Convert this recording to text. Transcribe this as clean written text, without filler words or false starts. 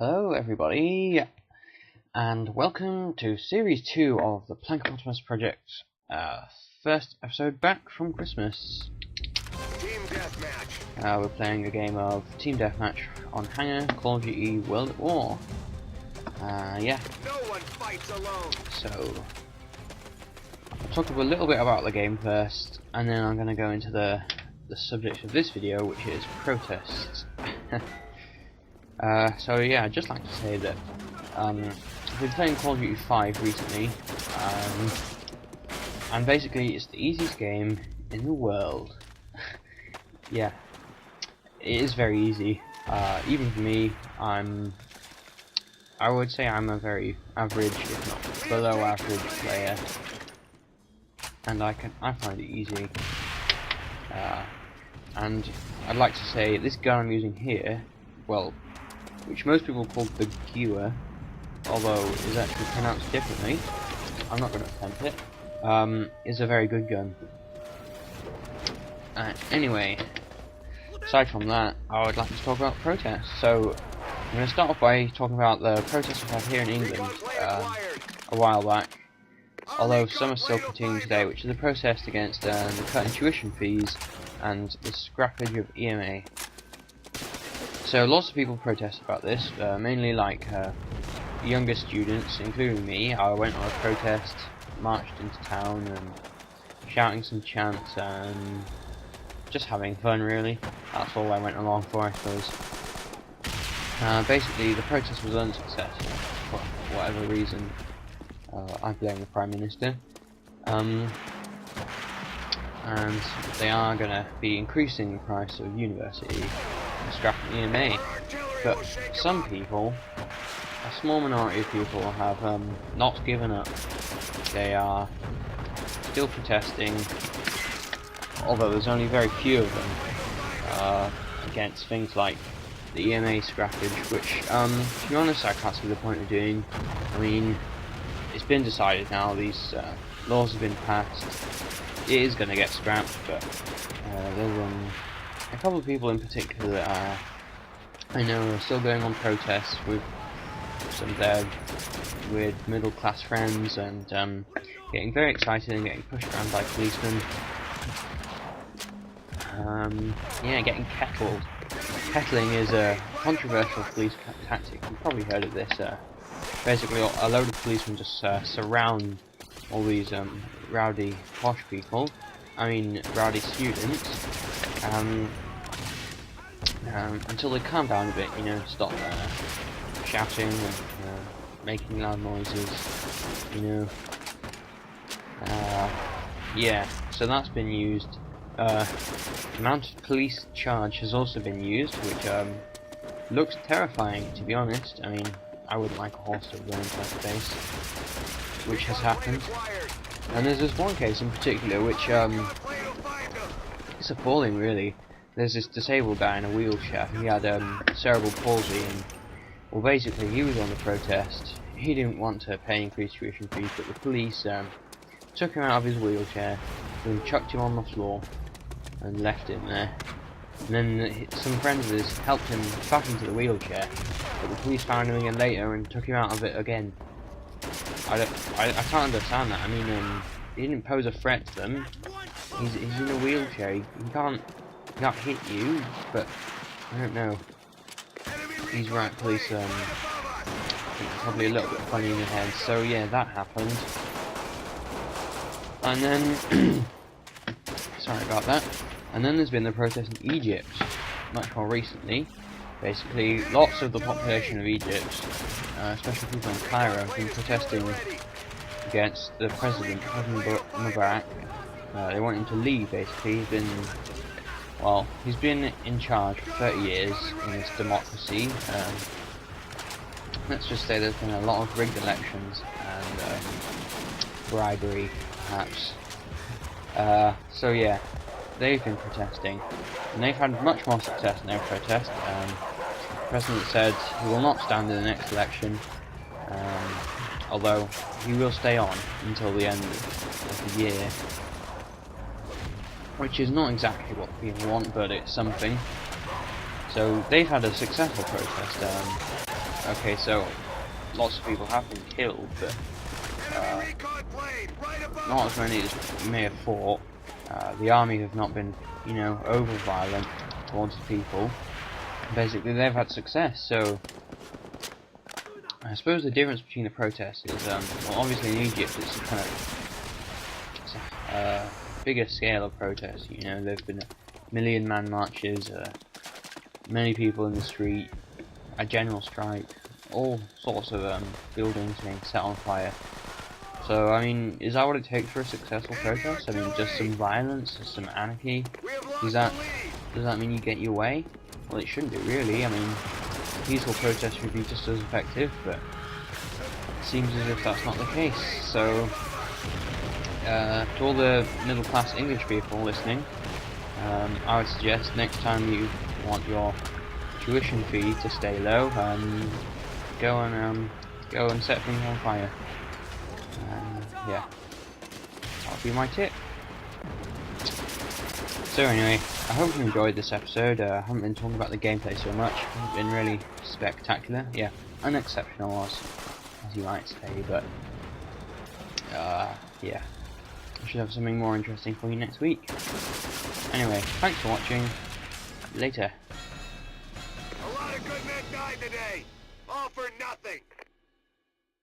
Hello everybody, and welcome to Series 2 of the Plankopotamus Project, first episode back from Christmas. Team Deathmatch. We're playing a game of Team Deathmatch on Hangar, Call of Duty World at War. Yeah. No one fights alone. So, I'll talk a little bit about the game first, and then I'm going to go into the subject of this video, which is protests. So yeah, I'd just like to say that I've been playing Call of Duty 5 recently, and basically it's the easiest game in the world. Yeah, it is very easy. Even for me, I would say I'm a very average, if not below average player, and I find it easy. And I'd like to say this gun I'm using here, well, which most people call the Gewer, although is actually pronounced differently, I'm not going to attempt it, is a very good gun. Anyway, aside from that, I would like to talk about protests. So, I'm going to start off by talking about the protests we had here in England a while back, although some are still continuing today, which is a protest against the cut in tuition fees and the scrappage of EMA. So lots of people protest about this, mainly like younger students, including me. I went on a protest, marched into town and shouting some chants and just having fun really. That's all I went along for, I suppose. Basically the protest was unsuccessful for whatever reason. I blame the Prime Minister. And they are going to be increasing the price of university, scrapping EMA, but some people, a small minority of people, have not given up. They are still protesting, although there's only very few of them, against things like the EMA scrappage, which, to be honest, I can't see the point of doing. I mean, it's been decided now, these laws have been passed. It is going to get scrapped, but there's a couple of people in particular that I know are still going on protests with some of their weird middle class friends and getting very excited and getting pushed around by policemen. Yeah, getting kettled. Kettling is a controversial police tactic. You've probably heard of this. Basically, a load of policemen just surround all these rowdy posh people, I mean rowdy students, until they calm down a bit, you know, stop shouting and making loud noises, you know. Yeah, so that's been used. The mounted police charge has also been used, which looks terrifying, to be honest. I mean, I wouldn't like a horse to run into my face, which has happened. And there's this one case in particular which it's appalling really. There's this disabled guy in a wheelchair. He had cerebral palsy, and well, basically he was on the protest. He didn't want to pay increased tuition fees, but the police took him out of his wheelchair and chucked him on the floor and left him there. And then some friends of his helped him back into the wheelchair, but the police found him again later and took him out of it again. I can't understand that. I mean, he didn't pose a threat to them. He's in a wheelchair. He can't hit you, but I don't know. He's right, police probably a little bit funny in the head. So yeah, that happened. And then sorry about that. And then there's been the protest in Egypt, much more recently. Basically, lots of the population of Egypt, especially people in Cairo, have been protesting against the president, President Mubarak. They want him to leave, basically. He's been in charge for 30 years in this democracy. Let's just say there's been a lot of rigged elections and bribery, perhaps. So yeah, they've been protesting, and they've had much more success in their protest. The president said he will not stand in the next election, although he will stay on until the end of the year, which is not exactly what people want, but it's something. So they've had a successful protest. Okay, so lots of people have been killed, but Enemy recon plane right above not us. as many as may have thought. The army have not been, you know, over violent towards the people. Basically, they've had success. So I suppose the difference between the protests is, well, obviously in Egypt it's a kind of bigger scale of protest. You know, there've been a million-man marches, many people in the street, a general strike, all sorts of buildings being set on fire. So, I mean, is that what it takes for a successful protest? I mean, just some violence, just some anarchy? We have Does lost that the lead. does that mean you get your way? Well, it shouldn't do, really. I mean, peaceful protest would be just as effective, but it seems as if that's not the case. So, to all the middle-class English people listening, I would suggest next time you want your tuition fee to stay low, go and set things on fire. Yeah, that'll be my tip. So anyway, I hope you enjoyed this episode. I haven't been talking about the gameplay so much. It's been really spectacular. Yeah, unexceptional as you might say, but yeah. I should have something more interesting for you next week. Anyway, thanks for watching. Later. A lot of good men died today. All for nothing.